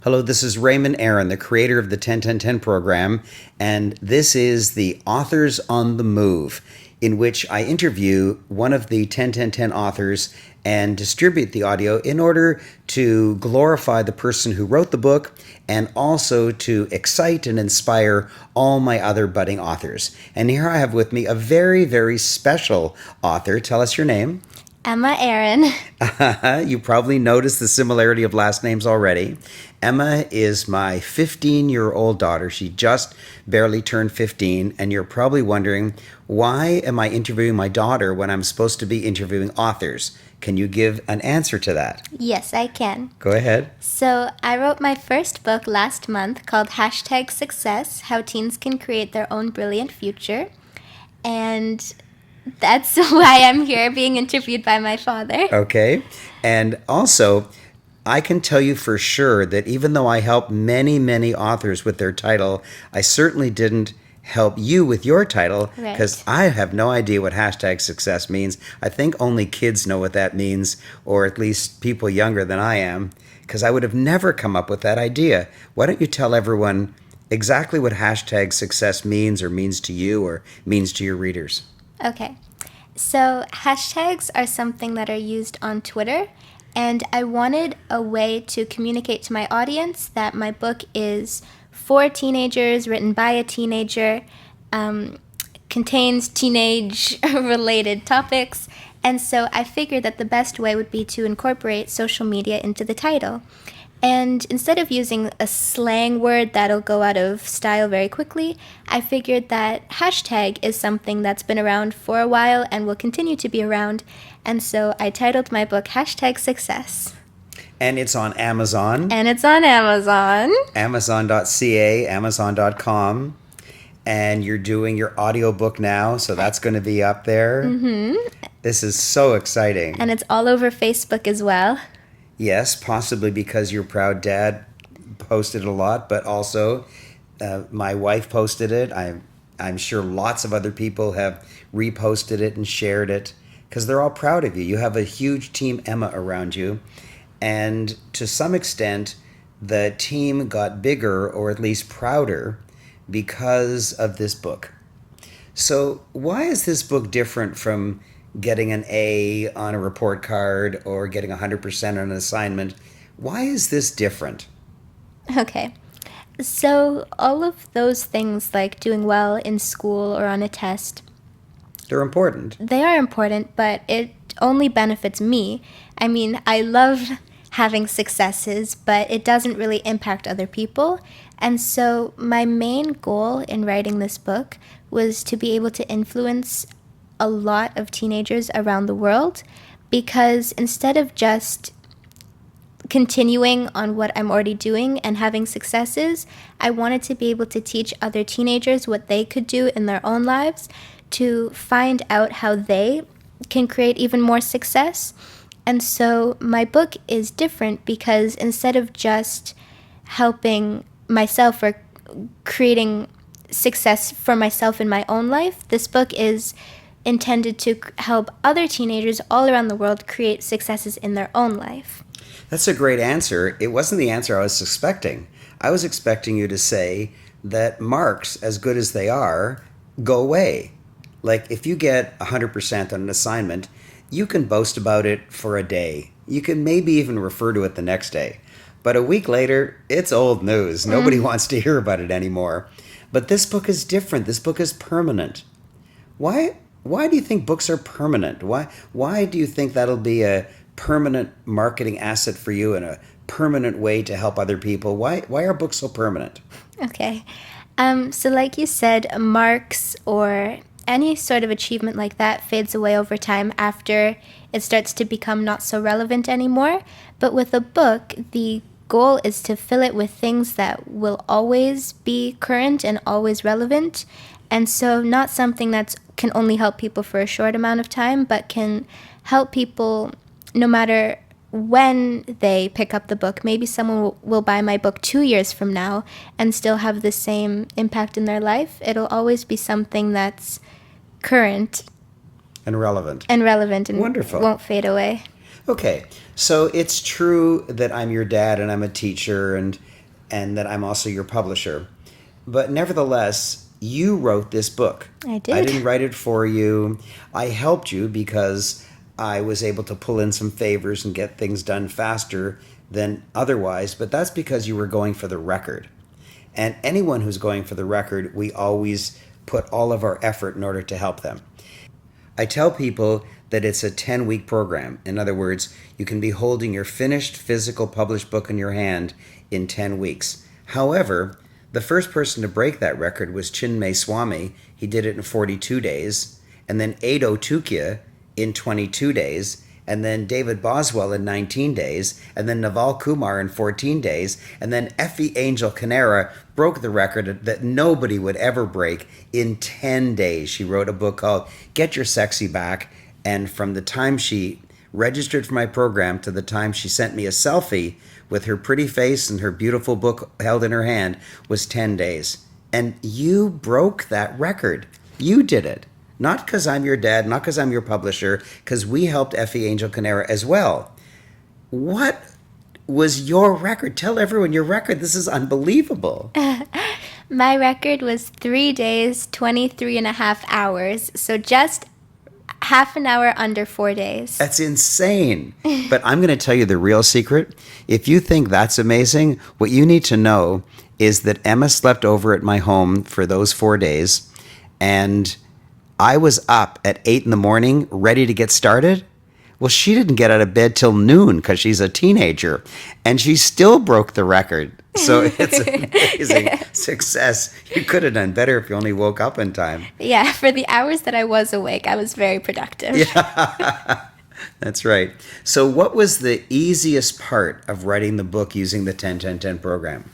Hello, this is Raymond Aaron, the creator of the 10-10-10 program, and this is the Authors on the Move, in which I interview one of the 10-10-10 authors and distribute the audio in order to glorify the person who wrote the book and also to excite and inspire all my other budding authors. And here I have with me a very, very special author. Tell us your name. Emma Aaron. You probably noticed the similarity of last names already. Emma is my 15-year-old daughter. She just barely turned 15, and you're probably wondering, why am I interviewing my daughter when I'm supposed to be interviewing authors? Can you give an answer to that? Yes, I can. Go ahead. So I wrote my first book last month called #Success, How Teens Can Create Their Own Brilliant Future. And that's why I'm here being interviewed by my father. Okay. And also, I can tell you for sure that even though I help many, many authors with their title, I certainly didn't help you with your title because I have no idea what #success means. I think only kids know what that means, or at least people younger than I am, because I would have never come up with that idea. Why don't you tell everyone exactly what #success means or means to you or means to your readers? Okay. So hashtags are something that are used on Twitter, and I wanted a way to communicate to my audience that my book is for teenagers, written by a teenager, contains teenage-related topics, and so I figured that the best way would be to incorporate social media into the title. And instead of using a slang word that'll go out of style very quickly, I figured that hashtag is something that's been around for a while and will continue to be around, and so I titled my book #Success. And it's on Amazon. And it's on Amazon. Amazon.ca, Amazon.com. And you're doing your audiobook now, so that's going to be up there. Mm-hmm. This is so exciting. And it's all over Facebook as well. Yes, possibly because your proud dad posted a lot, but also my wife posted it. I'm sure lots of other people have reposted it and shared it because they're all proud of you. You have a huge team Emma around you. And to some extent, the team got bigger or at least prouder because of this book. So why is this book different from getting an A on a report card or getting 100% on an assignment? Why is this different? Okay. So all of those things, like doing well in school or on a test, they're important. They are important, but it only benefits me. I mean, I love having successes, but it doesn't really impact other people. And so my main goal in writing this book was to be able to influence a lot of teenagers around the world, because instead of just continuing on what I'm already doing and having successes, I wanted to be able to teach other teenagers what they could do in their own lives to find out how they can create even more success. And so my book is different because instead of just helping myself or creating success for myself in my own life, this book is intended to help other teenagers all around the world create successes in their own life. That's a great answer. It wasn't the answer I was expecting. I was expecting you to say that marks, as good as they are, go away. Like if you get 100% on an assignment, you can boast about it for a day. You can maybe even refer to it the next day. But a week later, it's old news. Nobody wants to hear about it anymore. But this book is different. This book is permanent. Why do you think books are permanent? Why do you think that'll be a permanent marketing asset for you and a permanent way to help other people? Why are books so permanent? Okay. So like you said, marks or any sort of achievement like that fades away over time after it starts to become not so relevant anymore. But with a book, the goal is to fill it with things that will always be current and always relevant. And so not something that can only help people for a short amount of time, but can help people no matter when they pick up the book. Maybe someone will buy my book 2 years from now and still have the same impact in their life. It'll always be something that's current And relevant. and relevant and Wonderful. won't fade away. Okay, so it's true that I'm your dad and I'm a teacher and that I'm also your publisher. But nevertheless, you wrote this book. I I did. didn't write it for you. I helped you because I was able to pull in some favors and get things done faster than otherwise, but that's because you were going for the record. And anyone who's going for the record, we always put all of our effort in order to help them. I tell people that it's a 10-week program. In other words, you can be holding your finished physical published book in your hand in 10 weeks. However, the first person to break that record was Chinmay Swami. He did it in 42 days. And then Ado Tukya in 22 days. And then David Boswell in 19 days. And then Naval Kumar in 14 days. And then Effie Angel Canera broke the record that nobody would ever break in 10 days. She wrote a book called Get Your Sexy Back. And from the time she registered for my program to the time she sent me a selfie with her pretty face and her beautiful book held in her hand was 10 days. And you broke that record. You did it. Not because I'm your dad, not because I'm your publisher, because we helped Effie Angel Canera as well. What was your record? Tell everyone your record. This is unbelievable. My record was 3 days, 23 and a half hours. So just half an hour under 4 days. That's insane. But I'm going to tell you the real secret. If you think that's amazing, what you need to know is that Emma slept over at my home for those 4 days, and I was up at 8 in the morning ready to get started. Well, she didn't get out of bed till noon because she's a teenager, and she still broke the record. So it's an amazing success. You could have done better if you only woke up in time. Yeah, for the hours that I was awake, I was very productive. Yeah, that's right. So what was the easiest part of writing the book using the 10-10-10 program?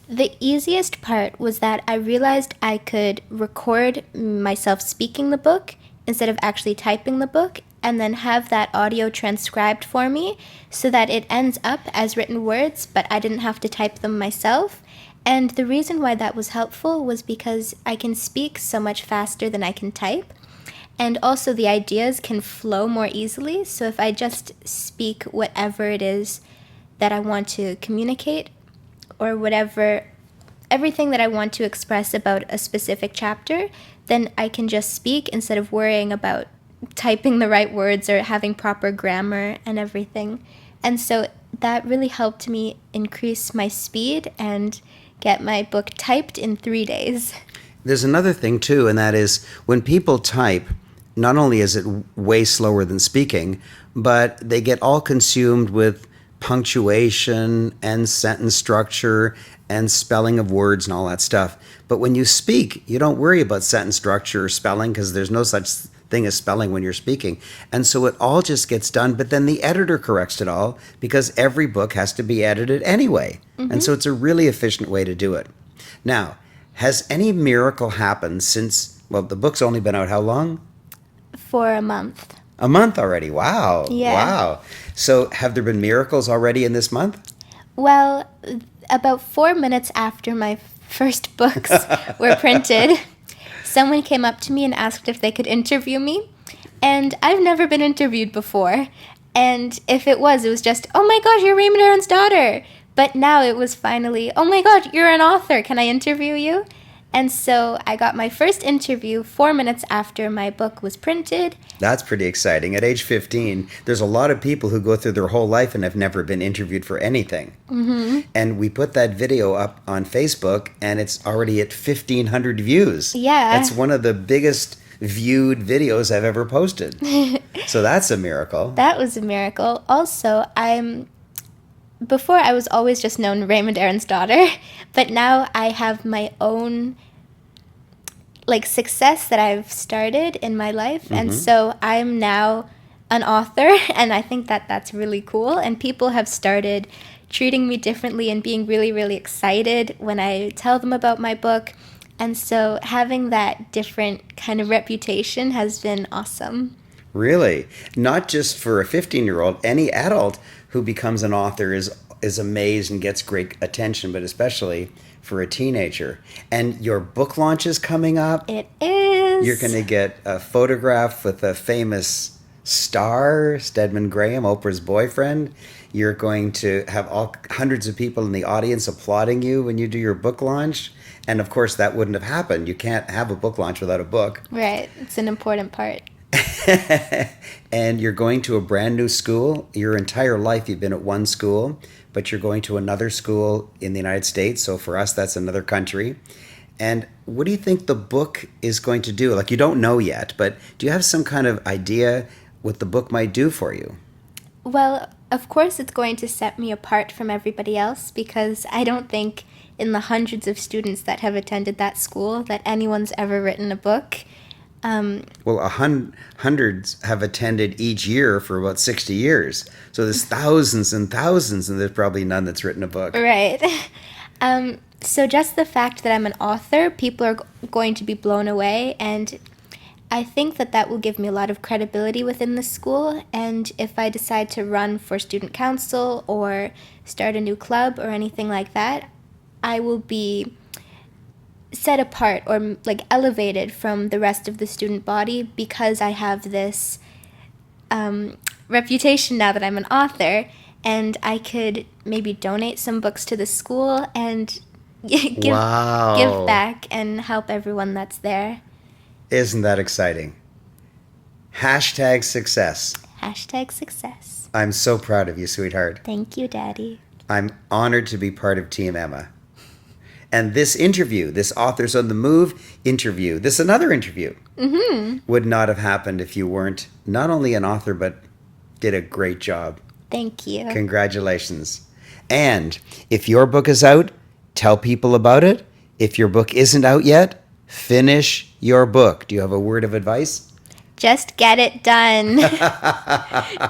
The easiest part was that I realized I could record myself speaking the book instead of actually typing the book, and then have that audio transcribed for me so that it ends up as written words, but I didn't have to type them myself. And the reason why that was helpful was because I can speak so much faster than I can type. And also the ideas can flow more easily. So if I just speak whatever it is that I want to communicate, or whatever, everything that I want to express about a specific chapter, then I can just speak instead of worrying about typing the right words or having proper grammar and everything. And so that really helped me increase my speed and get my book typed in 3 days. There's another thing too, and that is when people type, not only is it way slower than speaking, but they get all consumed with punctuation and sentence structure and spelling of words and all that stuff. But when you speak, you don't worry about sentence structure or spelling because there's no such thing as spelling when you're speaking. And so it all just gets done, but then the editor corrects it all because every book has to be edited anyway. Mm-hmm. And so it's a really efficient way to do it. Now, has any miracle happened since, well, the book's only been out how long? For a month. A month already. Wow. Yeah. Wow. So have there been miracles already in this month? Well, about 4 minutes after my first books were printed, someone came up to me and asked if they could interview me. And I've never been interviewed before. And if it was just, oh my gosh, you're Raymond Aaron's daughter. But now it was finally, oh my god, you're an author. Can I interview you? And so I got my first interview 4 minutes after my book was printed. That's pretty exciting. At age 15, there's a lot of people who go through their whole life and have never been interviewed for anything. Mm-hmm. And we put that video up on Facebook, and it's already at 1,500 views. Yeah. That's one of the biggest viewed videos I've ever posted. So that's a miracle. That was a miracle. Also, before I was always just known Raymond Aaron's daughter, but now I have my own success that I've started in my life. Mm-hmm. And so I'm now an author, and I think that that's really cool. And people have started treating me differently and being really, really excited when I tell them about my book. And so having that different kind of reputation has been awesome. Really? Not just for a 15-year-old, any adult who becomes an author is amazed and gets great attention, but especially for a teenager. And your book launch is coming up. It is. You're going to get a photograph with a famous star, Stedman Graham, Oprah's boyfriend. You're going to have all hundreds of people in the audience applauding you when you do your book launch. And of course, that wouldn't have happened. You can't have a book launch without a book. Right. It's an important part. And you're going to a brand new school. Your entire life you've been at one school, but you're going to another school in the United States. So for us, that's another country. And what do you think the book is going to do? Like, you don't know yet, but do you have some kind of idea what the book might do for you? Well, of course, it's going to set me apart from everybody else because I don't think in the hundreds of students that have attended that school that anyone's ever written a book. Well, hundreds have attended each year for about 60 years. So there's thousands and thousands, and there's probably none that's written a book. Right. So just the fact that I'm an author, people are going to be blown away, and I think that that will give me a lot of credibility within the school. And if I decide to run for student council or start a new club or anything like that, I will be set apart or like elevated from the rest of the student body because I have this reputation now that I'm an author, and I could maybe donate some books to the school and give Wow. back and help everyone that's there. Isn't that exciting? Hashtag success. Hashtag success. I'm so proud of you, sweetheart. Thank you, Daddy. I'm honored to be part of Team Emma. And this interview, this Authors on the Move interview, this another interview, would not have happened if you weren't not only an author, but did a great job. Thank you. Congratulations. And if your book is out, tell people about it. If your book isn't out yet, finish your book. Do you have a word of advice? Just get it done.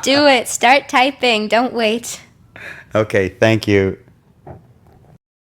Do it. Start typing. Don't wait. Okay, thank you.